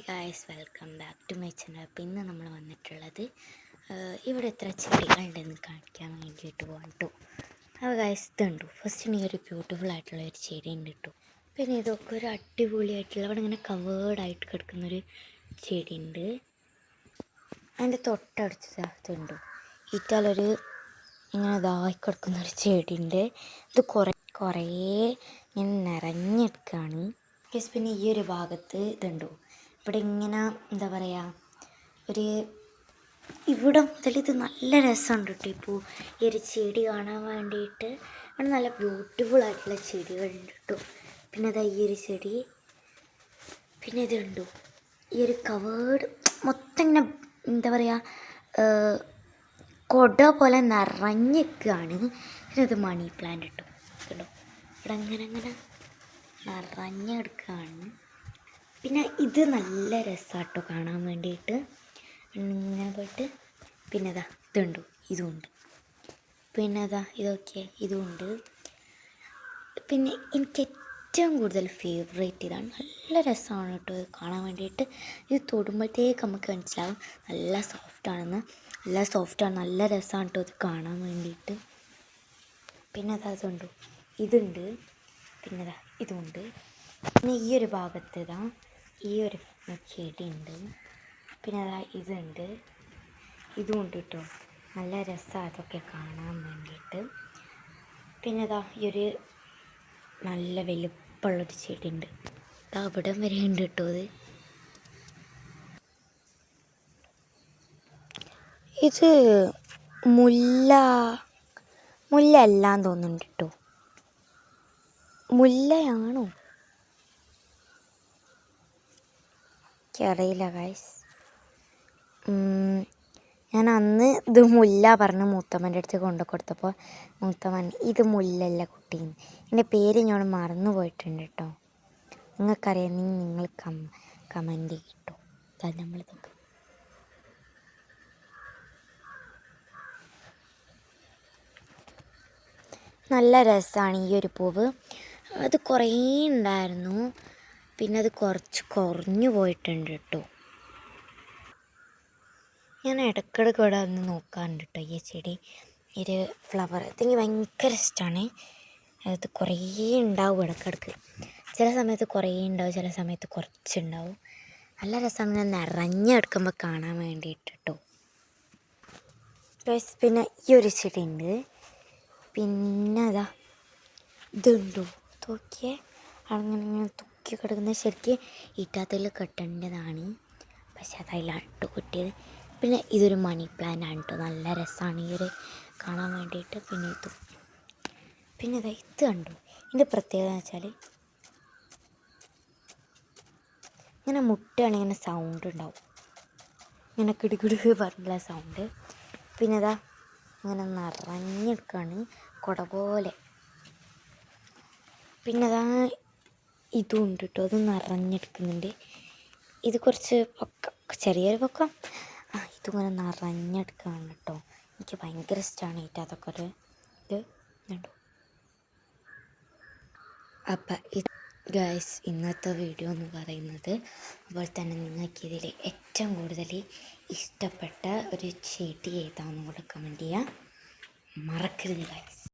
Guys, welcome back to my channel. അപ്പോൾ ഇന്ന് നമ്മൾ വന്നിട്ടുള്ളത് ഇവിടെ എത്ര ചെടികളുണ്ടെന്ന് കാണിക്കാൻ വേണ്ടിയിട്ട് പോകാം കേട്ടോ. അപ്പോൾ ഗായ്സ്, ഇതുണ്ടോ ഫസ്റ്റ് ഈ ഒരു ബ്യൂട്ടിഫുൾ ആയിട്ടുള്ള ഒരു ചെടി ഉണ്ട് കേട്ടോ. പിന്നെ ഇതൊക്കെ ഒരു അടിപൊളിയായിട്ടുള്ള അവിടെ ഇങ്ങനെ കവേർഡായിട്ട് കിടക്കുന്നൊരു ചെടി ഉണ്ട്. അതിൻ്റെ തൊട്ടടുത്ത് ഇതുണ്ടോ ഇറ്റാലൊരു ഇങ്ങനെ ഇതായി കിടക്കുന്നൊരു ചെടി ഉണ്ട്. ഇത് കുറേ ഇങ്ങനെ നിറഞ്ഞെടുക്കുകയാണ്. പിന്നെ ഈ ഒരു ഭാഗത്ത് ഇതുണ്ടോ ഇവിടെ ഇങ്ങനെ എന്താ പറയുക ഒരു ഇവിടെ മുതൽ ഇത് നല്ല രസമുണ്ട് കേട്ടോ. ഇപ്പോൾ ഈ ഒരു ചെടി കാണാൻ വേണ്ടിയിട്ട് അവിടെ നല്ല ബ്യൂട്ടിഫുൾ ആയിട്ടുള്ള ചെടികളുണ്ട് കേട്ടോ. പിന്നെ അതാ ഈ ഒരു ചെടി, പിന്നെ ഇതുണ്ടോ ഈ ഒരു കവേർഡ് മൊത്തം ഇങ്ങനെ എന്താ പറയുക കൊട പോലെ നിറഞ്ഞിരിക്കുകയാണ്. പിന്നെ ഇത് മണി പ്ലാന്റ് കേട്ടോ. കേട്ടോ ഇവിടെ അങ്ങനെ നിറഞ്ഞെടുക്കുകയാണ്. പിന്നെ ഇത് നല്ല രസമാട്ടോ കാണാൻ വേണ്ടിയിട്ട്. ഇങ്ങനെ പോയിട്ട് പിന്നെ അതാ ഇതുണ്ടോ ഇതുമുണ്ട്. പിന്നെ അതാ ഇതൊക്കെ ഇതുമുണ്ട്. പിന്നെ എനിക്ക് ഏറ്റവും കൂടുതൽ ഫേവറേറ്റ് ഇതാണ്. നല്ല രസമാണ് കേട്ടോ ഇത് കാണാൻ വേണ്ടിയിട്ട്. ഇത് തൊടുമ്പോഴത്തേക്ക് നമുക്ക് മനസ്സിലാവും നല്ല സോഫ്റ്റാണെന്ന്. നല്ല രസമാണ് കേട്ടോ ഇത് കാണാൻ വേണ്ടിയിട്ട്. പിന്നെ അതാ ഇതുണ്ടോ ഇതുണ്ട്. പിന്നെ അതാ ഇതുമുണ്ട്. പിന്നെ ഈ ഒരു ഭാഗത്ത് ഇതാ ഈ ഒരു ചെടിയുണ്ട്. പിന്നെ അതാ ഇതുണ്ട്, ഇതുമുണ്ട് കേട്ടോ. നല്ല രസമാണ് അതൊക്കെ കാണാൻ വേണ്ടിയിട്ട്. പിന്നെ അതാ ഈ ഒരു നല്ല വലുപ്പമുള്ളൊരു ചെടിയുണ്ട്. അവിടം വരെ ഉണ്ട് കേട്ടോ. ഇത് മുല്ല അല്ലാന്ന് തോന്നുന്നുണ്ട് കേട്ടോ. മുല്ലയാണോ എനിക്കറിയില്ല ഗൈസ്. ഞാൻ അന്ന് ഇത് മുല്ല പറഞ്ഞ് മൂത്തമ്മൻ്റെ അടുത്ത് കൊണ്ടു കൊടുത്തപ്പോൾ മൂത്തമ്മൻ ഇത് മുല്ലല്ല കുട്ടീന്ന്. എൻ്റെ പേര് ഞാൻ മറന്നു പോയിട്ടുണ്ട് കേട്ടോ. നിങ്ങൾക്കറിയാമെങ്കിൽ നിങ്ങൾ കമൻറ്റ് ചെയ്യട്ടോ. അത് നമ്മളിതൊക്കെ നല്ല രസമാണ് ഈ ഒരു പൂവ്. അത് കുറേ ഉണ്ടായിരുന്നു, പിന്നെ അത് കുറഞ്ഞു പോയിട്ടുണ്ട് കേട്ടോ. ഞാൻ ഇടയ്ക്കിടയ്ക്ക് ഇവിടെ വന്ന് നോക്കാറുണ്ട് കേട്ടോ ഈ ചെടി. ഒരു ഫ്ലവർ ഇതെനിക്ക് ഭയങ്കര ഇഷ്ടമാണ്. അത് കുറേ ഉണ്ടാവും ഇടയ്ക്കിടയ്ക്ക്. ചില സമയത്ത് കുറേ ഉണ്ടാവും, ചില സമയത്ത് കുറച്ചുണ്ടാവും. നല്ല രസമാണ് ഞാൻ നിറഞ്ഞെടുക്കുമ്പോൾ കാണാൻ വേണ്ടിയിട്ട് കേട്ടോ. പിന്നെ ഈ ഒരു ചെടി ഉണ്ട്. പിന്നെ അതാ ഇതുണ്ടോ നോക്കിയേ, അങ്ങനെ തൂക്കി കിടക്കുന്ന ശരിക്കും ഈറ്റാത്തിൽ കെട്ടേണ്ടതാണ്, പക്ഷെ അതതിലാട്ടോ കിട്ടിയത്. പിന്നെ ഇതൊരു മണി പ്ലാന്റ് ആണ് കേട്ടോ. നല്ല രസമാണ് ഈ ഒരു കാണാൻ വേണ്ടിയിട്ട്. പിന്നെ ഇതാ ഇത് കണ്ടു. ഇതിൻ്റെ പ്രത്യേകത എന്ന് വെച്ചാൽ ഇങ്ങനെ മുട്ടുകയാണെങ്കിൽ ഇങ്ങനെ സൗണ്ട് ഉണ്ടാവും, ഇങ്ങനെ കിടുകിടുക്ക് പറഞ്ഞുള്ള സൗണ്ട്. പിന്നെ ഇതാ ഇങ്ങനെ നിറഞ്ഞെടുക്കുകയാണ് കുട പോലെ. പിന്നെ അതാ ഇതും ഉണ്ട് കേട്ടോ. അത് നിറഞ്ഞെടുക്കുന്നുണ്ട്. ഇത് കുറച്ച് പൊക്കം, ചെറിയൊരു പൊക്കം. ഇതിങ്ങനെ നിറഞ്ഞെടുക്കുകയാണ് കേട്ടോ. എനിക്ക് ഭയങ്കര ഇഷ്ടമാണ് അതൊക്കെ ഒരു ഇത് കണ്ടു. അപ്പം ഇത് ഗൈസ് ഇന്നത്തെ വീഡിയോ എന്ന് പറയുന്നത്. അതുപോലെ തന്നെ നിങ്ങൾക്കിതിൽ ഏറ്റവും കൂടുതൽ ഇഷ്ടപ്പെട്ട ഒരു ചെടി ഏതാണെന്നും കൂടെ കമൻറ്റ് ചെയ്യാൻ മറക്കരുത് ഗൈസ്.